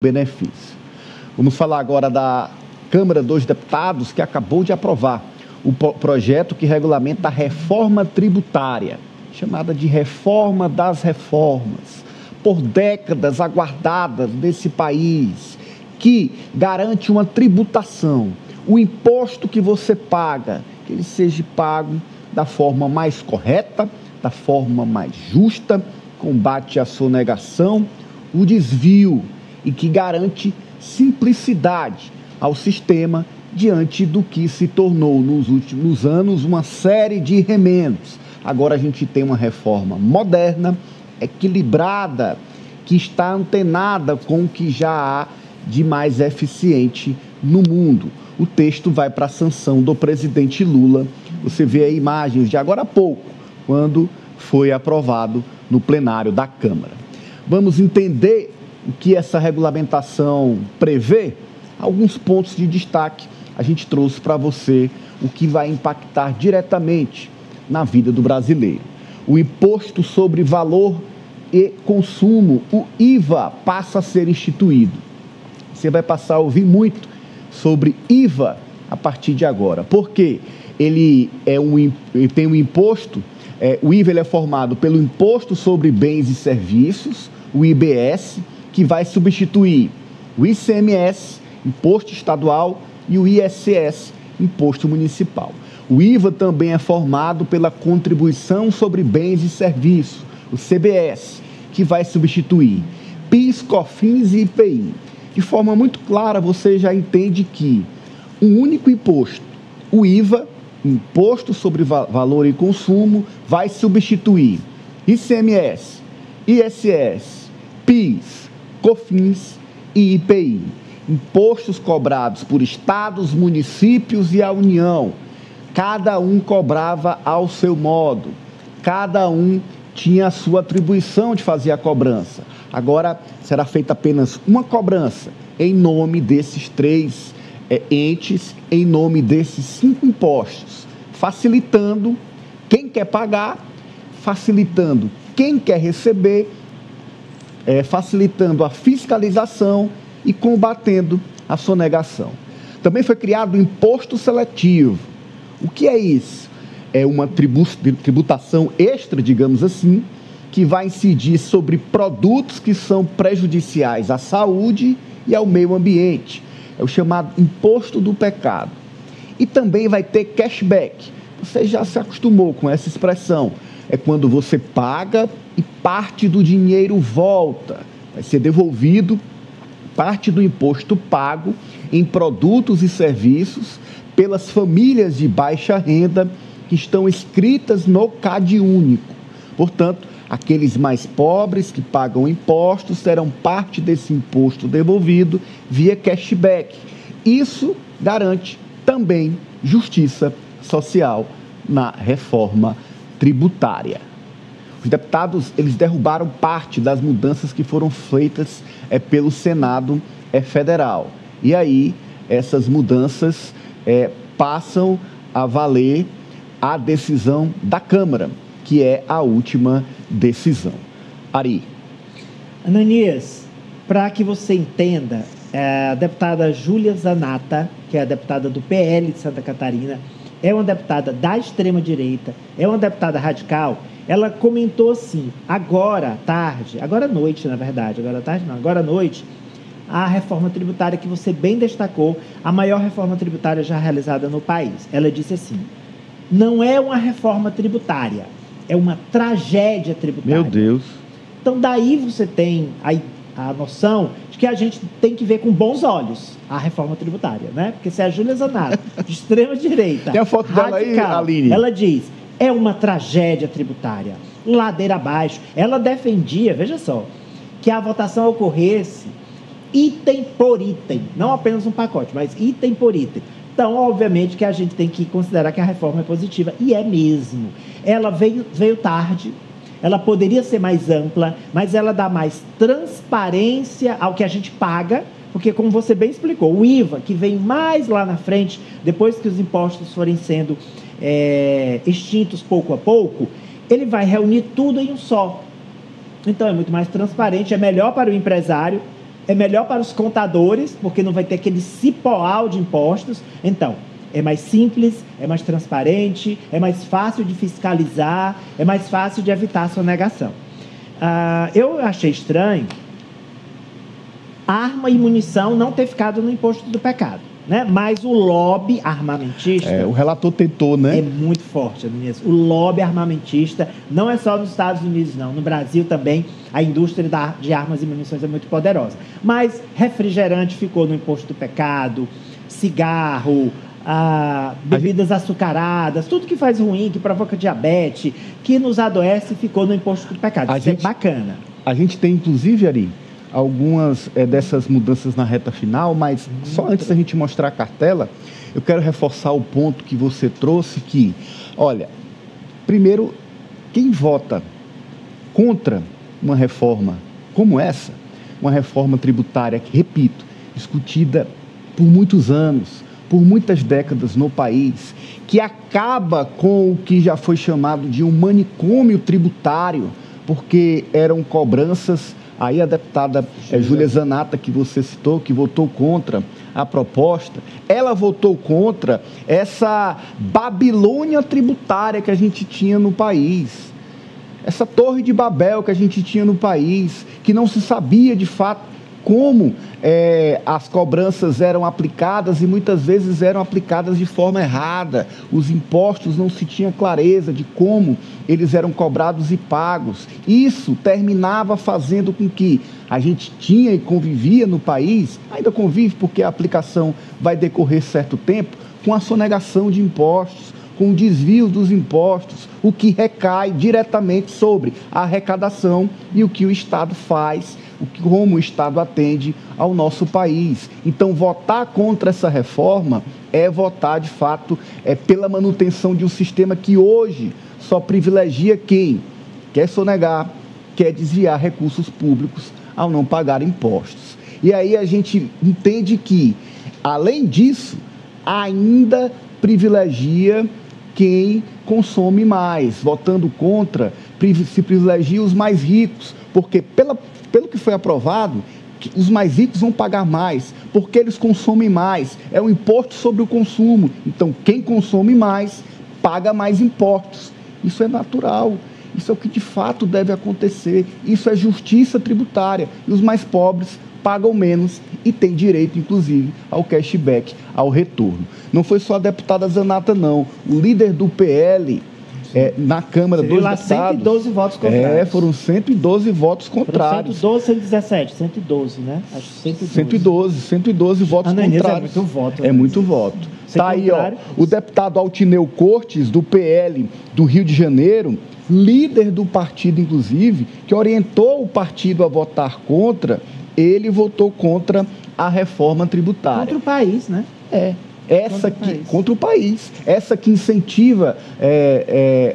benefício. Vamos falar agora da Câmara dos Deputados, que acabou de aprovar o projeto que regulamenta a reforma tributária, chamada de reforma das reformas, por décadas aguardadas nesse país, que garante uma tributação, o imposto que você paga, que ele seja pago da forma mais correta, da forma mais justa, combate à sonegação, o desvio, e que garante simplicidade ao sistema diante do que se tornou nos últimos anos uma série de remendos. Agora a gente tem uma reforma moderna, equilibrada, que está antenada com o que já há de mais eficiente no mundo. O texto vai para a sanção do presidente Lula. Você vê aí imagens de agora há pouco, quando foi aprovado no plenário da Câmara. Vamos entender o que essa regulamentação prevê? Alguns pontos de destaque a gente trouxe para você, o que vai impactar diretamente na vida do brasileiro. O Imposto sobre Valor e Consumo, o IVA, passa a ser instituído. Você vai passar a ouvir muito sobre IVA a partir de agora, porque ele tem um imposto, o IVA ele é formado pelo Imposto sobre Bens e Serviços, o IBS, que vai substituir o ICMS, Imposto Estadual, e o ISS, Imposto Municipal. O IVA também é formado pela Contribuição sobre Bens e Serviços, o CBS, que vai substituir PIS, COFINS e IPI. De forma muito clara, você já entende que um único imposto, o IVA, Imposto sobre Valor e Consumo, vai substituir ICMS, ISS, PIS, COFINS e IPI. Impostos cobrados por estados, municípios e a União. Cada um cobrava ao seu modo. Cada um tinha a sua atribuição de fazer a cobrança. Agora será feita apenas uma cobrança em nome desses três entes, em nome desses 5 impostos, facilitando quem quer pagar, facilitando quem quer receber, facilitando a fiscalização e combatendo a sonegação. Também foi criado o imposto seletivo. O que é isso? É uma tributação extra, digamos assim, que vai incidir sobre produtos que são prejudiciais à saúde e ao meio ambiente. É o chamado imposto do pecado. E também vai ter cashback. Você já se acostumou com essa expressão. É quando você paga e parte do dinheiro volta. Vai ser devolvido parte do imposto pago em produtos e serviços pelas famílias de baixa renda que estão inscritas no CAD único. Portanto, aqueles mais pobres que pagam impostos terão parte desse imposto devolvido via cashback. Isso garante também justiça social na reforma tributária. Os deputados, eles derrubaram parte das mudanças que foram feitas pelo Senado Federal. E aí, essas mudanças passam a valer a decisão da Câmara, que é a última decisão. Ari. Ananias, para que você entenda, a deputada Júlia Zanata, que é a deputada do PL de Santa Catarina, é uma deputada da extrema-direita, é uma deputada radical. Ela comentou assim, agora à noite, na verdade, agora à noite, a reforma tributária que você bem destacou, a maior reforma tributária já realizada no país. Ela disse assim, não é uma reforma tributária, é uma tragédia tributária. Meu Deus. Então, daí você tem a noção de que a gente tem que ver com bons olhos a reforma tributária, né? Porque se a Júlia Zanata, de extrema-direita, tem a foto dela aí, Aline? Ela diz, é uma tragédia tributária, ladeira abaixo. Ela defendia, veja só, que a votação ocorresse item por item, não apenas um pacote, mas item por item. Então, obviamente, que a gente tem que considerar que a reforma é positiva, e é mesmo. Ela veio tarde, ela poderia ser mais ampla, mas ela dá mais transparência ao que a gente paga, porque, como você bem explicou, o IVA, que vem mais lá na frente, depois que os impostos forem sendo extintos pouco a pouco, ele vai reunir tudo em um só. Então, é muito mais transparente, é melhor para o empresário, é melhor para os contadores, porque não vai ter aquele cipoal de impostos. Então, é mais simples, é mais transparente, é mais fácil de fiscalizar, é mais fácil de evitar a sonegação. Eu achei estranho arma e munição não ter ficado no imposto do pecado, né? Mas o lobby armamentista... o relator tentou, né? É muito forte, Adonias. O lobby armamentista não é só nos Estados Unidos, não. No Brasil também, a indústria de armas e munições é muito poderosa. Mas refrigerante ficou no imposto do pecado, cigarro, bebidas açucaradas, tudo que faz ruim, que provoca diabetes, que nos adoece, ficou no imposto do pecado. Isso é bacana. A gente tem, inclusive, Ari, algumas dessas mudanças na reta final, mas só antes da gente mostrar a cartela, eu quero reforçar o ponto que você trouxe, que, olha, primeiro, quem vota contra uma reforma como essa, uma reforma tributária que, repito, discutida por muitos anos, por muitas décadas no país, que acaba com o que já foi chamado de um manicômio tributário, porque eram cobranças. Aí a deputada Júlia Zanatta, que você citou, que votou contra a proposta, ela votou contra essa Babilônia tributária que a gente tinha no país, essa Torre de Babel que a gente tinha no país, que não se sabia de fato como as cobranças eram aplicadas e muitas vezes eram aplicadas de forma errada. Os impostos não se tinha clareza de como eles eram cobrados e pagos. Isso terminava fazendo com que a gente tinha e convivia no país, ainda convive porque a aplicação vai decorrer certo tempo, com a sonegação de impostos, com o desvio dos impostos, o que recai diretamente sobre a arrecadação e o que o Estado faz, como o Estado atende ao nosso país. Então, votar contra essa reforma é votar, de fato, pela manutenção de um sistema que hoje só privilegia quem quer sonegar, quer desviar recursos públicos ao não pagar impostos. E aí a gente entende que, além disso, ainda privilegia quem consome mais. Votando contra, se privilegia os mais ricos, porque pelo que foi aprovado, os mais ricos vão pagar mais, porque eles consomem mais. É um imposto sobre o consumo. Então, quem consome mais, paga mais impostos. Isso é natural. Isso é o que de fato deve acontecer. Isso é justiça tributária. E os mais pobres pagam menos e têm direito, inclusive, ao cashback, ao retorno. Não foi só a deputada Zanatta, não. O líder do PL... na Câmara dos Deputados... 112 votos contrários. Foram 112 votos contrários. 112, 117, 112, né? Acho 112 votos contrários. É muito voto. É muito voto. Está aí, ó, o deputado Altineu Cortes, do PL do Rio de Janeiro, líder do partido, inclusive, que orientou o partido a votar contra, ele votou contra a reforma tributária. Contra o país, né? Contra o país, essa que incentiva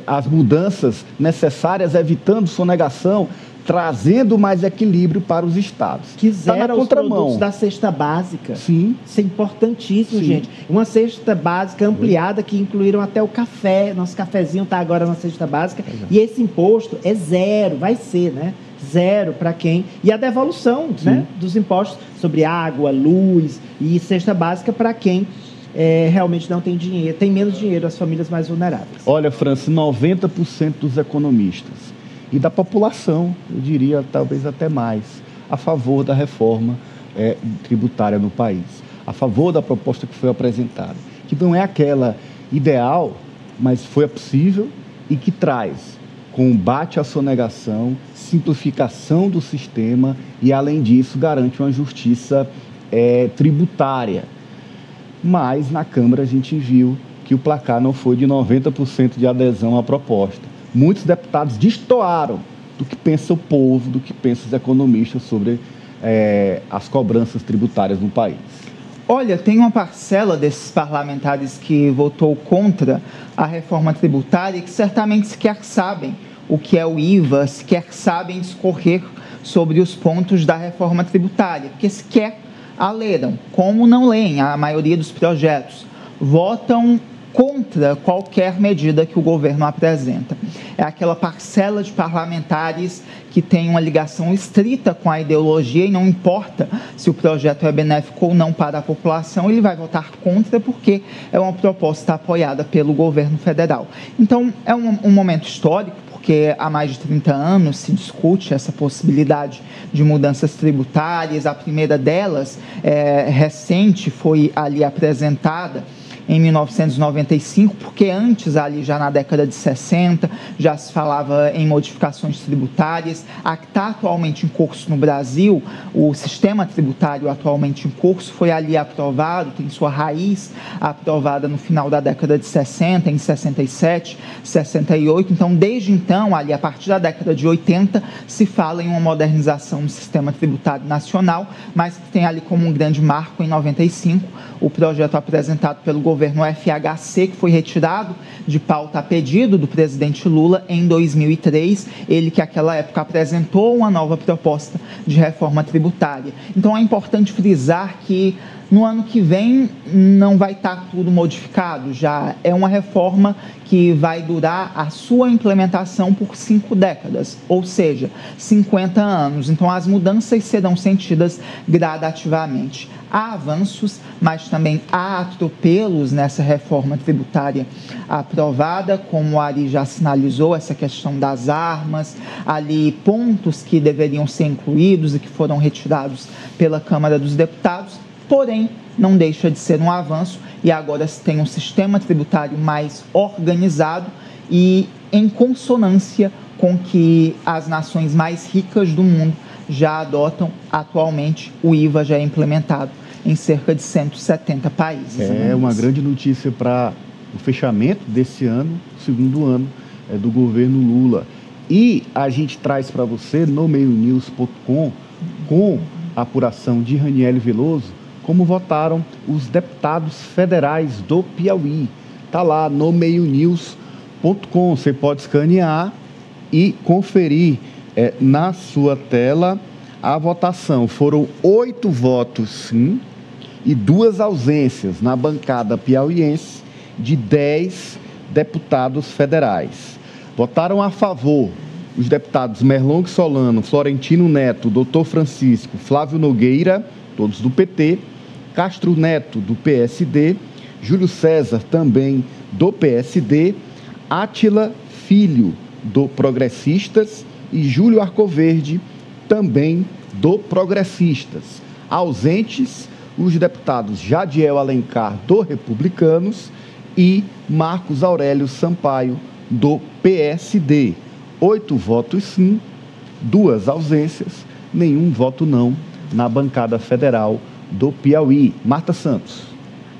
as mudanças necessárias, evitando sonegação, trazendo mais equilíbrio para os estados. Que zera os produtos da cesta básica. Sim. Isso é importantíssimo, Sim. gente. Uma cesta básica ampliada que incluíram até o café. Nosso cafezinho está agora na cesta básica. E esse imposto é zero, vai ser, né? Zero para quem... E a devolução, né, dos impostos sobre água, luz e cesta básica para quem... realmente não tem dinheiro, tem menos dinheiro, as famílias mais vulneráveis. Olha, França, 90% dos economistas e da população, eu diria talvez até mais, a favor da reforma tributária no país, a favor da proposta que foi apresentada, que não é aquela ideal, mas foi possível e que traz combate à sonegação, simplificação do sistema e, além disso, garante uma justiça tributária. Mas na Câmara a gente viu que o placar não foi de 90% de adesão à proposta. Muitos deputados destoaram do que pensa o povo, do que pensam os economistas sobre as cobranças tributárias no país. Olha, tem uma parcela desses parlamentares que votou contra a reforma tributária que certamente sequer sabem o que é o IVA, sequer sabem discorrer sobre os pontos da reforma tributária, porque sequer a leram. Como não leem a maioria dos projetos, votam contra qualquer medida que o governo apresenta. É aquela parcela de parlamentares que tem uma ligação estrita com a ideologia e não importa se o projeto é benéfico ou não para a população, ele vai votar contra porque é uma proposta apoiada pelo governo federal. Então, é um momento histórico, porque há mais de 30 anos se discute essa possibilidade de mudanças tributárias. A primeira delas, recente, foi ali apresentada em 1995, porque antes, ali já na década de 60, já se falava em modificações tributárias. A que está atualmente em curso no Brasil, o sistema tributário atualmente em curso, foi ali aprovado, tem sua raiz aprovada no final da década de 60, em 67, 68. Então, desde então, ali a partir da década de 80, se fala em uma modernização do sistema tributário nacional, mas que tem ali como um grande marco, em 95, o projeto apresentado pelo governo FHC, que foi retirado de pauta a pedido do presidente Lula em 2003, ele que naquela época apresentou uma nova proposta de reforma tributária. Então é importante frisar que no ano que vem não vai estar tudo modificado, já é uma reforma que vai durar a sua implementação por 5 décadas, ou seja, 50 anos. Então as mudanças serão sentidas gradativamente. Há avanços, mas também há atropelos nessa reforma tributária aprovada, como o Ari já sinalizou, essa questão das armas, ali pontos que deveriam ser incluídos e que foram retirados pela Câmara dos Deputados, porém não deixa de ser um avanço e agora se tem um sistema tributário mais organizado e em consonância com que as nações mais ricas do mundo já adotam. Atualmente o IVA já é implementado em cerca de 170 países. É uma grande notícia para o fechamento desse ano, segundo ano do governo Lula. E a gente traz para você no meionews.com, com a apuração de Raniele Veloso, como votaram os deputados federais do Piauí. Está lá no meionews.com, você pode escanear e conferir na sua tela a votação. Foram 8 votos sim e 2 ausências na bancada piauiense de 10 deputados federais. Votaram a favor os deputados Merlong Solano, Florentino Neto, Dr. Francisco, Flávio Nogueira, todos do PT, Castro Neto, do PSD, Júlio César, também do PSD, Átila Filho, do Progressistas, e Júlio Arcoverde, também do Progressistas. Ausentes, os deputados Jadiel Alencar, do Republicanos, e Marcos Aurélio Sampaio, do PSD. 8 votos sim, 2 ausências, nenhum voto não na bancada federal do Piauí. Marta Santos.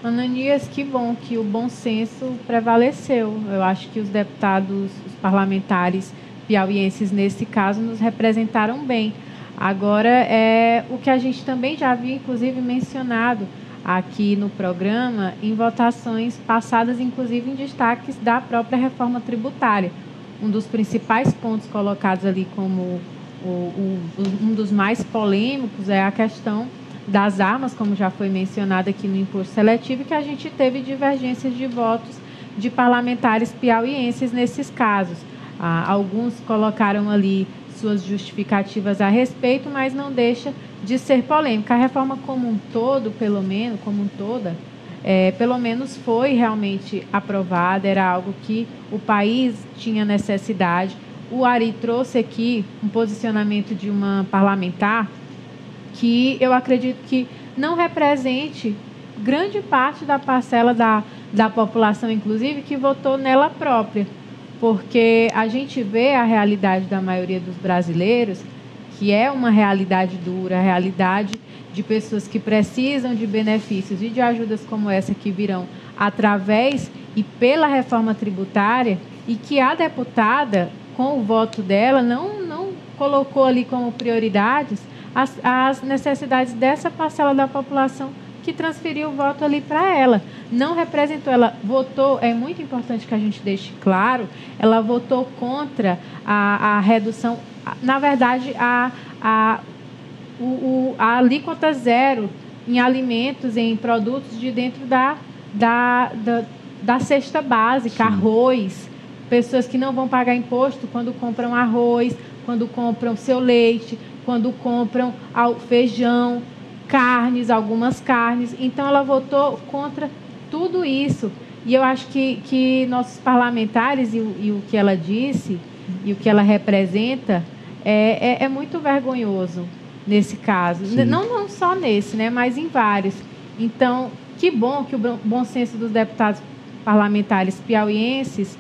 Ananias, que bom que o bom senso prevaleceu. Eu acho que os deputados, os parlamentares piauienses, nesse caso, nos representaram bem. Agora, o que a gente também já viu, inclusive, mencionado aqui no programa, em votações passadas, inclusive em destaques da própria reforma tributária. Um dos principais pontos colocados ali como um dos mais polêmicos é a questão das armas, como já foi mencionado aqui no imposto seletivo, que a gente teve divergências de votos de parlamentares piauienses nesses casos. Alguns colocaram ali suas justificativas a respeito, mas não deixa de ser polêmica. A reforma como um todo, pelo menos foi realmente aprovada, era algo que o país tinha necessidade. O Ari trouxe aqui um posicionamento de uma parlamentar que eu acredito que não represente grande parte da parcela da população, inclusive, que votou nela própria, porque a gente vê a realidade da maioria dos brasileiros, que é uma realidade dura, a realidade de pessoas que precisam de benefícios e de ajudas como essa que virão através e pela reforma tributária, e que a deputada, com o voto dela, não colocou ali como prioridades as necessidades dessa parcela da população que transferiu o voto ali para ela. Não representou, ela votou, é muito importante que a gente deixe claro, ela votou contra a redução, na verdade, a alíquota zero em alimentos, em produtos de dentro da cesta básica, arroz, pessoas que não vão pagar imposto quando compram arroz, quando compram seu leite, quando compram feijão, carnes, algumas carnes. Então, ela votou contra tudo isso. E eu acho que nossos parlamentares, e o que ela disse, e o que ela representa, é muito vergonhoso nesse caso. Não só nesse, né, mas em vários. Então, que bom que o bom senso dos deputados parlamentares piauienses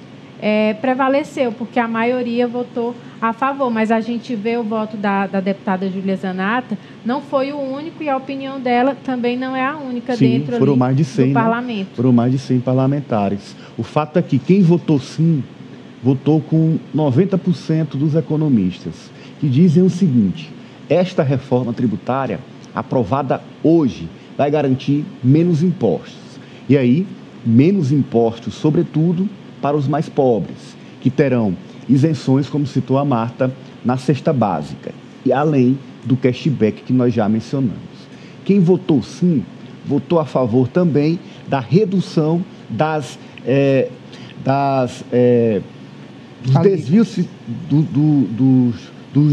prevaleceu, porque a maioria votou a favor, mas a gente vê o voto da deputada Júlia Zanata, não foi o único, e a opinião dela também não é a única. Sim, dentro foram ali mais de 100, do né? parlamento. Foram mais de 100 parlamentares. O fato é que quem votou sim, votou com 90% dos economistas, que dizem o seguinte: esta reforma tributária, aprovada hoje, vai garantir menos impostos. E aí, menos impostos, sobretudo, para os mais pobres, que terão isenções, como citou a Marta, na cesta básica, e além do cashback que nós já mencionamos. Quem votou sim, votou a favor também da redução dos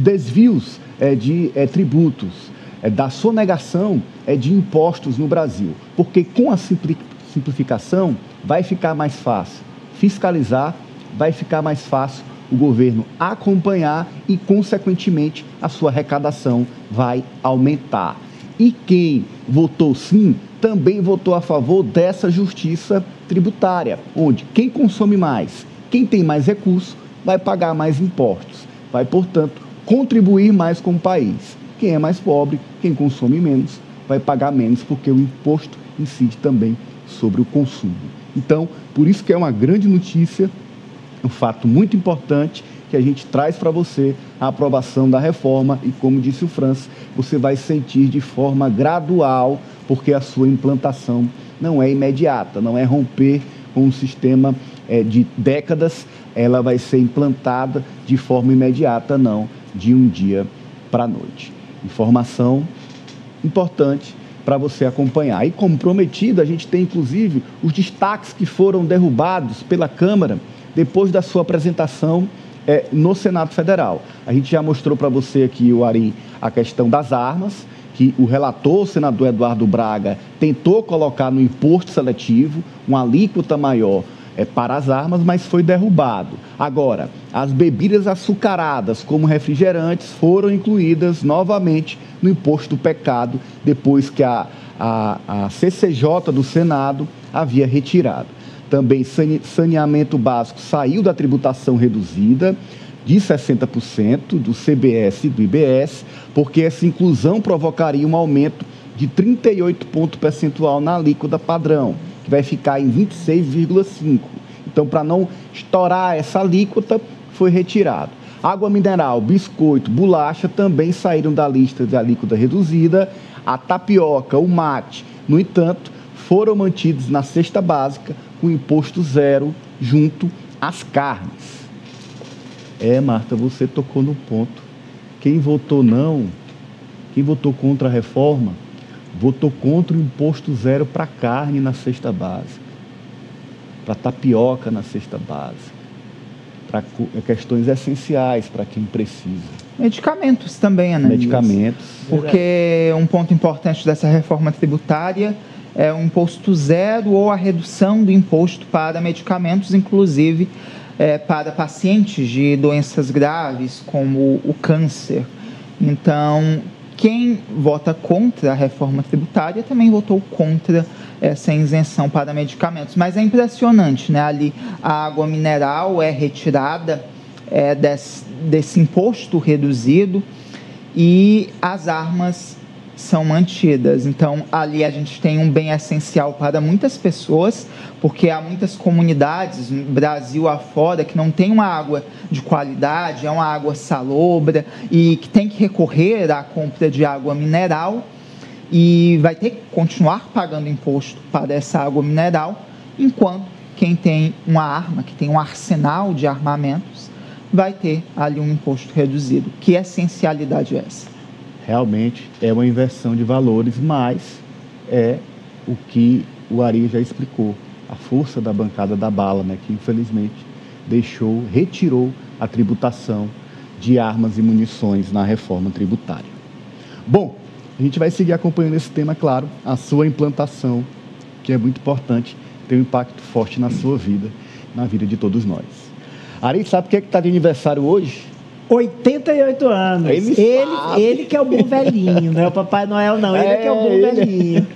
desvios de tributos, da sonegação de impostos no Brasil, porque com a simplificação vai ficar mais fácil fiscalizar, vai ficar mais fácil o governo acompanhar e, consequentemente, a sua arrecadação vai aumentar. E quem votou sim, também votou a favor dessa justiça tributária, onde quem consome mais, quem tem mais recursos, vai pagar mais impostos, vai, portanto, contribuir mais com o país. Quem é mais pobre, quem consome menos, vai pagar menos, porque o imposto incide também sobre o consumo. Então, por isso que é uma grande notícia, um fato muito importante que a gente traz para você, a aprovação da reforma, e como disse o Franz, você vai sentir de forma gradual, porque a sua implantação não é imediata, não é romper com um sistema de décadas, ela vai ser implantada de forma imediata, não de um dia para a noite. Informação importante para você acompanhar. E como prometido, a gente tem inclusive os destaques que foram derrubados pela Câmara depois da sua apresentação no Senado Federal. A gente já mostrou para você aqui, o Ari, a questão das armas, que o relator, o senador Eduardo Braga, tentou colocar no imposto seletivo uma alíquota maior para as armas, mas foi derrubado. Agora, as bebidas açucaradas, como refrigerantes, foram incluídas novamente no imposto do pecado, depois que a CCJ do Senado havia retirado. Também saneamento básico saiu da tributação reduzida de 60% do CBS e do IBS, porque essa inclusão provocaria um aumento de 38 pontos percentual na alíquota padrão, que vai ficar em 26,5%. Então, para não estourar essa alíquota, foi retirado. Água mineral, biscoito, bolacha também saíram da lista de alíquota reduzida. A tapioca, o mate, no entanto, foram mantidos na cesta básica com imposto zero junto às carnes. Marta, você tocou no ponto. Quem votou não, quem votou contra a reforma, votou contra o imposto zero para carne na cesta básica, para tapioca na cesta básica, para questões essenciais para quem precisa. Medicamentos também, Ana. Medicamentos. Porque um ponto importante dessa reforma tributária é o imposto zero ou a redução do imposto para medicamentos, inclusive para pacientes de doenças graves, como o câncer. Então, quem vota contra a reforma tributária também votou contra essa isenção para medicamentos. Mas é impressionante, né? Ali a água mineral é retirada desse imposto reduzido e as armas são mantidas. Então, ali a gente tem um bem essencial para muitas pessoas, porque há muitas comunidades, Brasil afora, que não tem uma água de qualidade, é uma água salobra e que tem que recorrer à compra de água mineral e vai ter que continuar pagando imposto para essa água mineral, enquanto quem tem uma arma, que tem um arsenal de armamentos, vai ter ali um imposto reduzido. Que essencialidade é essa? Realmente é uma inversão de valores, mas é o que o Ari já explicou. a força da bancada da bala, né, que infelizmente retirou a tributação de armas e munições na reforma tributária. Bom, a gente vai seguir acompanhando esse tema, claro, a sua implantação, que é muito importante, tem um impacto forte na sua vida, na vida de todos nós. Ari, sabe o que está de aniversário hoje? 88 anos. Ele que é o bom velhinho, não é o Papai Noel, não. Ele que é o bom velhinho.